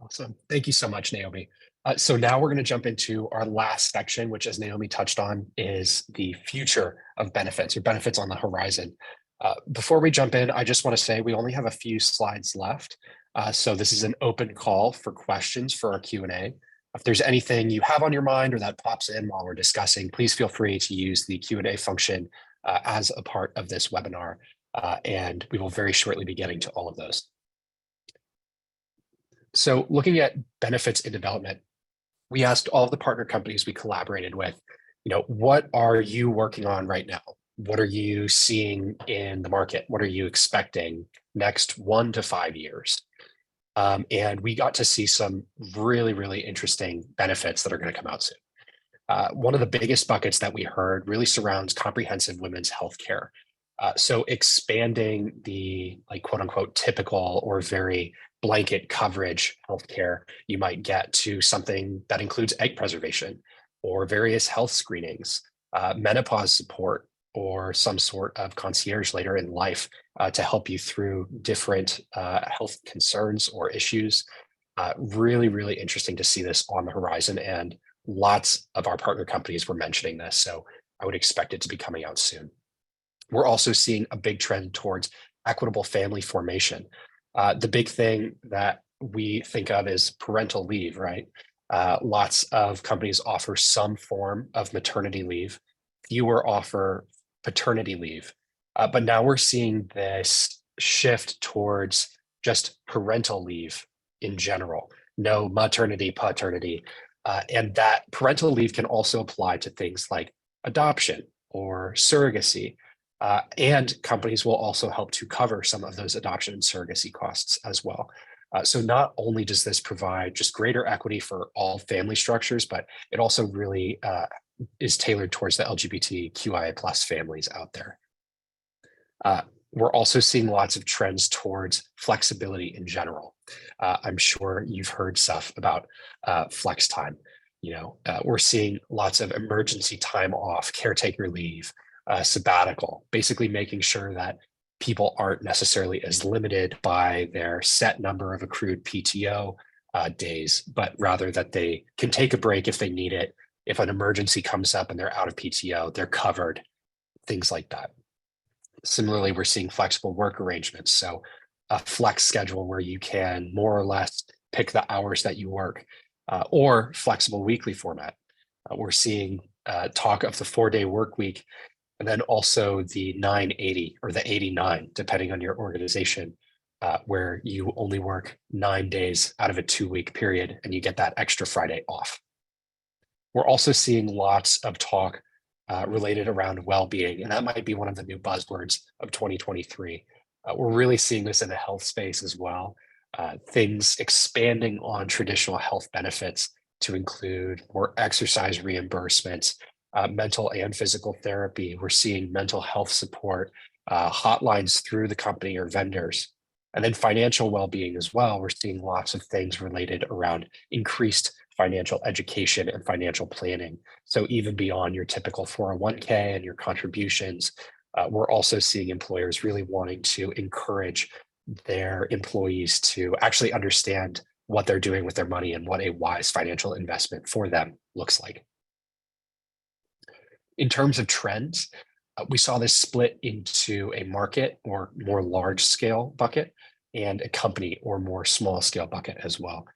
Awesome. Thank you so much, Naomi. So now we're going to jump into our last section, which, as Naomi touched on, is the future of benefits or benefits on the horizon. Before we jump in, I just want to say we only have a few slides left. So this is an open call for questions for our Q&A. If there's anything you have on your mind or that pops in while we're discussing, please feel free to use the Q&A function as a part of this webinar. And we will very shortly be getting to all of those. So looking at benefits in development, we asked all of the partner companies we collaborated with, what are you working on right now? What are you seeing in the market? What are you expecting next 1 to 5 years? And we got to see some really, really interesting benefits that are going to come out soon. One of the biggest buckets that we heard really surrounds comprehensive women's health care. So expanding the quote unquote typical or very blanket coverage healthcare you might get to something that includes egg preservation or various health screenings, menopause support, or some sort of concierge later in life to help you through different health concerns or issues. Really, really interesting to see this on the horizon, and lots of our partner companies were mentioning this, so I would expect it to be coming out soon. We're also seeing a big trend towards equitable family formation. The big thing that we think of is parental leave, right? Lots of companies offer some form of maternity leave. Fewer offer paternity leave. But now we're seeing this shift towards just parental leave in general. No maternity, paternity. And that parental leave can also apply to things like adoption or surrogacy. And companies will also help to cover some of those adoption and surrogacy costs as well. So not only does this provide just greater equity for all family structures, but it also really is tailored towards the LGBTQIA plus families out there. We're also seeing lots of trends towards flexibility in general. I'm sure you've heard stuff about flex time. We're seeing lots of emergency time off, caretaker leave, sabbatical, basically making sure that people aren't necessarily as limited by their set number of accrued PTO days, but rather that they can take a break if they need it. If an emergency comes up and they're out of PTO, they're covered, things like that. Similarly, we're seeing flexible work arrangements. So a flex schedule where you can more or less pick the hours that you work, or flexible weekly format. We're seeing talk of the 4-day work week, and then also the 980 or the 89, depending on your organization, where you only work 9 days out of a 2-week period and you get that extra Friday off. We're also seeing lots of talk related around well-being, and that might be one of the new buzzwords of 2023. We're really seeing this in the health space as well. Things expanding on traditional health benefits to include more exercise reimbursements, mental and physical therapy. We're seeing mental health support, hotlines through the company or vendors. And then financial well-being as well. We're seeing lots of things related around increased financial education and financial planning. So even beyond your typical 401k and your contributions, we're also seeing employers really wanting to encourage their employees to actually understand what they're doing with their money and what a wise financial investment for them looks like. In terms of trends, we saw this split into a market or more large scale bucket and a company or more small scale bucket as well.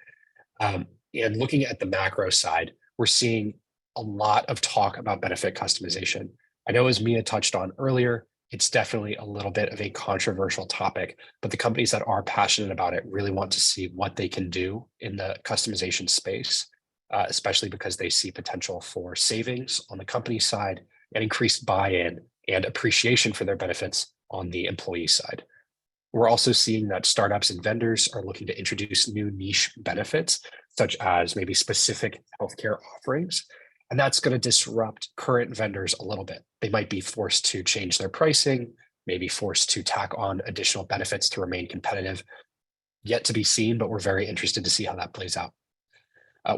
And looking at the macro side, we're seeing a lot of talk about benefit customization. I know, as Mia touched on earlier, it's definitely a little bit of a controversial topic, but the companies that are passionate about it really want to see what they can do in the customization space, especially because they see potential for savings on the company side and increased buy-in and appreciation for their benefits on the employee side. We're also seeing that startups and vendors are looking to introduce new niche benefits, such as maybe specific healthcare offerings. And that's going to disrupt current vendors a little bit. They might be forced to change their pricing, maybe forced to tack on additional benefits to remain competitive. Yet to be seen, but we're very interested to see how that plays out.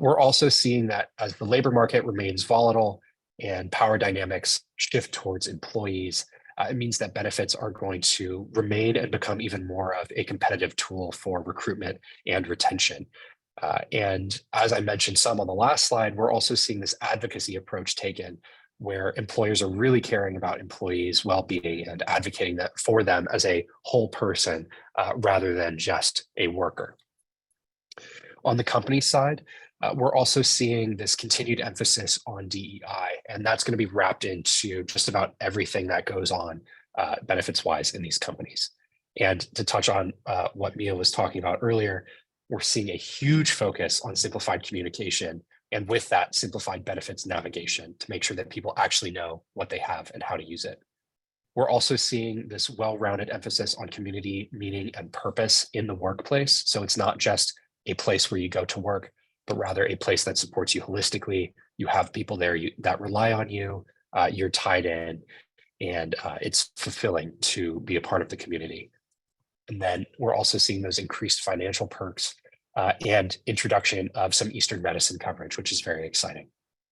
We're also seeing that as the labor market remains volatile and power dynamics shift towards employees, it means that benefits are going to remain and become even more of a competitive tool for recruitment and retention. And as I mentioned some on the last slide, we're also seeing this advocacy approach taken where employers are really caring about employees' well-being and advocating that for them as a whole person rather than just a worker. On the company side, we're also seeing this continued emphasis on DEI, and that's going to be wrapped into just about everything that goes on benefits-wise in these companies. And to touch on what Mia was talking about earlier, we're seeing a huge focus on simplified communication, and with that, simplified benefits navigation to make sure that people actually know what they have and how to use it. We're also seeing this well-rounded emphasis on community, meaning, and purpose in the workplace. So it's not just a place where you go to work, but rather a place that supports you holistically. You have people there that rely on you, you're tied in, and it's fulfilling to be a part of the community. And then we're also seeing those increased financial perks and introduction of some Eastern medicine coverage, which is very exciting.